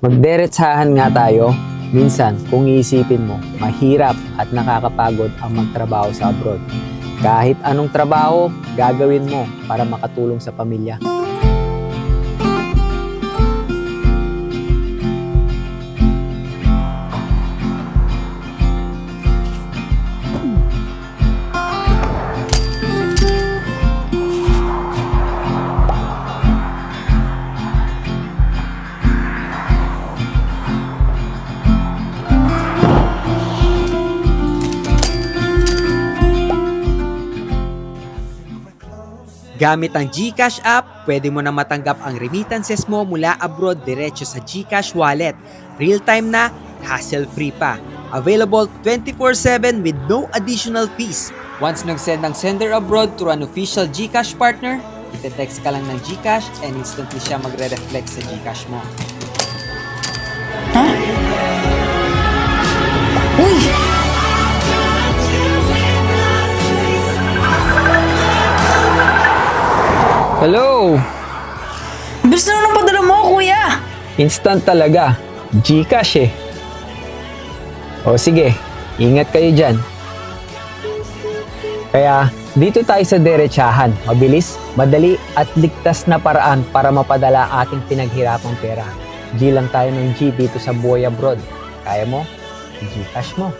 Magderetsahan nga tayo. Minsan, kung iisipin mo, mahirap at nakakapagod ang magtrabaho sa abroad. Kahit anong trabaho, gagawin mo para makatulong sa pamilya. Gamit ang GCash app, pwede mo na matanggap ang remittances mo mula abroad diretso sa GCash wallet. Real-time na, hassle-free pa. Available 24/7 with no additional fees. Once nag-send ng sender abroad through an official GCash partner, ite-text ka lang ng GCash and instantly siya magre-reflect sa GCash mo. Uy! Hello! Bilis na nung padala mo, kuya! Instant talaga. GCash eh. O sige, ingat kayo dyan. Kaya dito tayo sa derechahan. Mabilis, madali at ligtas na paraan para mapadala ating pinaghirapang pera. G lang tayo ng G dito sa buhay abroad. Kaya mo? GCash mo.